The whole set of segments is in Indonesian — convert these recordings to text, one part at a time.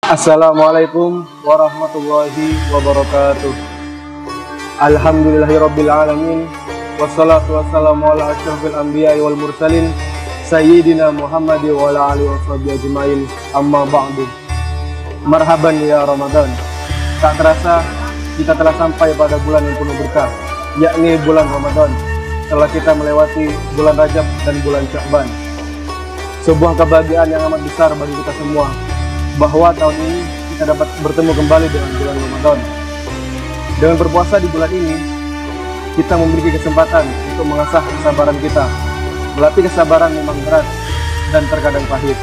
Assalamualaikum warahmatullahi wabarakatuh. Alhamdulillahirabbil alamin. Wassalatu wassalamu ala asyrofil anbiya'i wal mursalin Sayyidina Muhammad wa ala alihi washabihi ajmain. Amma ba'du. Marhaban ya Ramadan. Tak terasa kita telah sampai pada bulan yang penuh berkah, yakni bulan Ramadan. Setelah kita melewati bulan Rajab dan bulan Sya'ban, sebuah kebahagiaan yang amat besar bagi kita semua, bahwa tahun ini kita dapat bertemu kembali dengan bulan Ramadan. Dengan berpuasa di bulan ini, kita memiliki kesempatan untuk mengasah kesabaran kita. Melatih kesabaran memang berat dan terkadang pahit,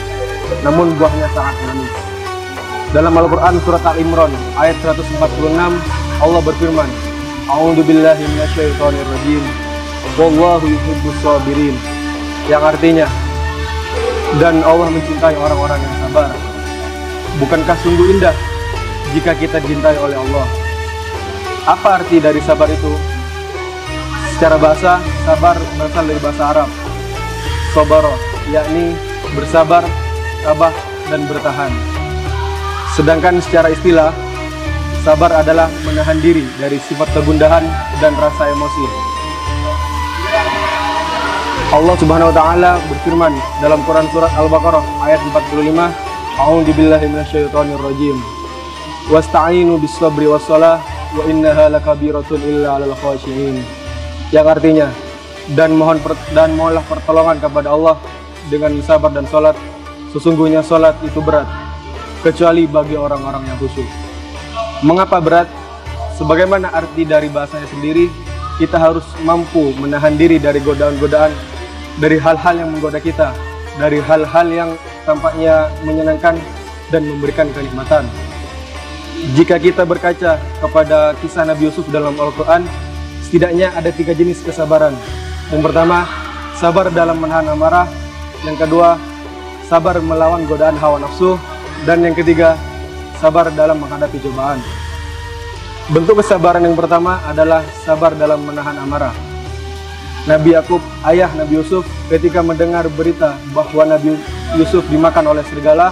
namun buahnya sangat manis. Dalam Al-Quran surat Al-Imran ayat 146, Allah berfirman, A'udzubillahi minasyaitonirrajim, Wallahu yuhibbus sabirin, yang artinya, dan Allah mencintai orang-orang yang sabar. Bukankah sungguh indah jika kita dicintai oleh Allah? Apa arti dari sabar itu? Secara bahasa, sabar berasal dari bahasa Arab sabara, yakni bersabar, tabah, dan bertahan. Sedangkan secara istilah, sabar adalah menahan diri dari sifat kegundahan dan rasa emosi. Allah Subhanahu wa taala berfirman dalam Quran surat Al-Baqarah ayat 45, A'udzubillahi minasyaitonirrajim. Wasta'inu bis-sabri was-shalah wa innaha lakabiratun illa 'alal khashiyin. Yang artinya, dan mohonlah pertolongan kepada Allah dengan sabar dan salat. Sesungguhnya salat itu berat, kecuali bagi orang-orang yang khusyuk. Mengapa berat? Sebagaimana arti dari bahasanya sendiri, kita harus mampu menahan diri dari godaan-godaan, dari hal-hal yang menggoda kita, dari hal-hal yang tampaknya menyenangkan dan memberikan kenikmatan. Jika kita berkaca kepada kisah Nabi Yusuf dalam Al-Quran, setidaknya ada 3 jenis kesabaran. Yang pertama, sabar dalam menahan amarah. Yang kedua, sabar melawan godaan hawa nafsu. Dan yang ketiga, sabar dalam menghadapi cobaan. Bentuk kesabaran yang pertama adalah sabar dalam menahan amarah. Nabi Yakub, ayah Nabi Yusuf, ketika mendengar berita bahwa Nabi Yusuf dimakan oleh serigala,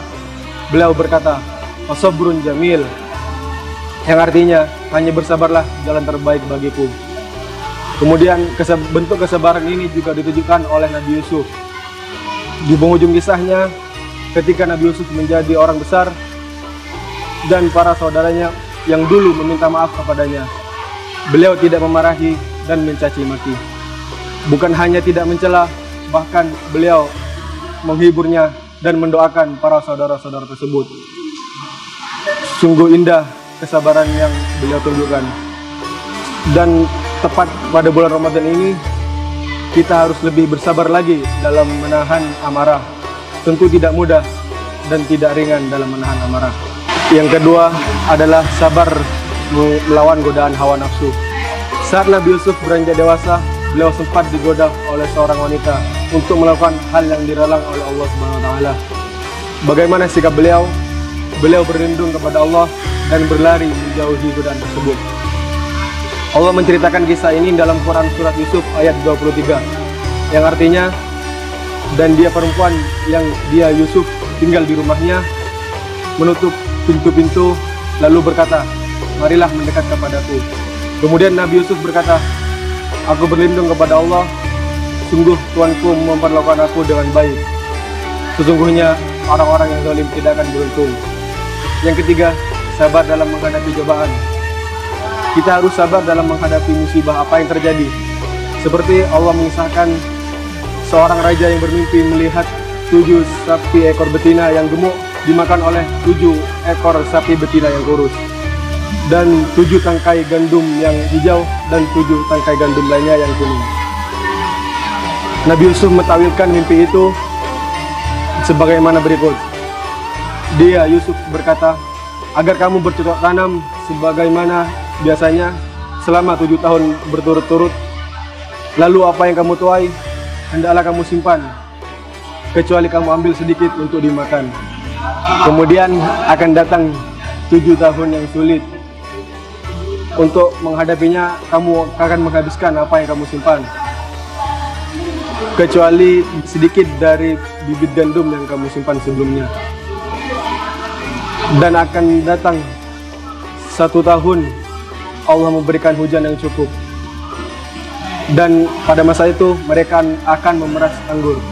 beliau berkata, "Sabrun jamil," yang artinya, hanya bersabarlah, jalan terbaik bagiku. Kemudian bentuk kesabaran ini juga ditujukan oleh Nabi Yusuf. Di penghujung kisahnya, ketika Nabi Yusuf menjadi orang besar dan para saudaranya yang dulu meminta maaf kepadanya, beliau tidak memarahi dan mencaci maki. Bukan hanya tidak mencela, bahkan beliau menghiburnya dan mendoakan para saudara-saudara tersebut. Sungguh indah kesabaran yang beliau tunjukkan. Dan tepat pada bulan Ramadan ini, kita harus lebih bersabar lagi dalam menahan amarah. Tentu tidak mudah dan tidak ringan dalam menahan amarah. Yang kedua adalah sabar melawan godaan hawa nafsu. Saat Nabi Yusuf beranjak dewasa, beliau sempat digoda oleh seorang wanita untuk melakukan hal yang dilarang oleh Allah Subhanahu wa taala. Bagaimana sikap beliau? Beliau berlindung kepada Allah dan berlari menjauhi godaan tersebut. Allah menceritakan kisah ini dalam Quran surat Yusuf ayat 23, yang artinya, dan dia perempuan yang dia Yusuf tinggal di rumahnya, menutup pintu-pintu lalu berkata, "Marilah mendekat kepadaku." Kemudian Nabi Yusuf berkata, "Aku berlindung kepada Allah, sungguh Tuanku memperlakukan aku dengan baik. Sesungguhnya orang-orang yang zalim tidak akan beruntung." Yang ketiga, sabar dalam menghadapi cobaan. Kita harus sabar dalam menghadapi musibah apa yang terjadi. Seperti Allah mengisahkan seorang raja yang bermimpi melihat 7 sapi ekor betina yang gemuk dimakan oleh 7 ekor sapi betina yang kurus, dan 7 tangkai gandum yang hijau dan 7 tangkai gandum lainnya yang kuning. Nabi Yusuf mentawilkan mimpi itu sebagaimana berikut. Dia, Yusuf, berkata, "Agar kamu bercocok tanam sebagaimana biasanya selama 7 tahun berturut-turut, lalu apa yang kamu tuai hendaklah kamu simpan, kecuali kamu ambil sedikit untuk dimakan. Kemudian akan datang 7 tahun yang sulit. Untuk menghadapinya, kamu akan menghabiskan apa yang kamu simpan, kecuali sedikit dari bibit gandum yang kamu simpan sebelumnya." Dan akan datang satu tahun Allah memberikan hujan yang cukup. Dan pada masa itu mereka akan memeras anggur.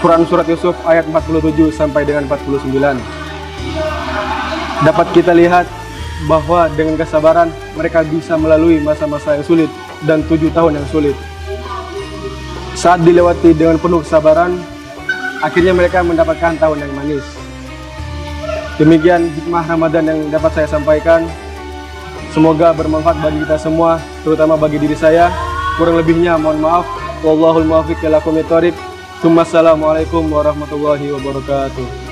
Quran Surat Yusuf ayat 47 sampai dengan 49. Dapat kita lihat bahwa dengan kesabaran mereka bisa melalui masa-masa yang sulit dan 7 tahun yang sulit. Saat dilewati dengan penuh kesabaran, akhirnya mereka mendapatkan tahun yang manis. Demikian hikmah Ramadan yang dapat saya sampaikan. Semoga bermanfaat bagi kita semua, terutama bagi diri saya. Kurang lebihnya mohon maaf. Wallahul muwaffiq ila aqwamit thoriq. Assalamualaikum warahmatullahi wabarakatuh.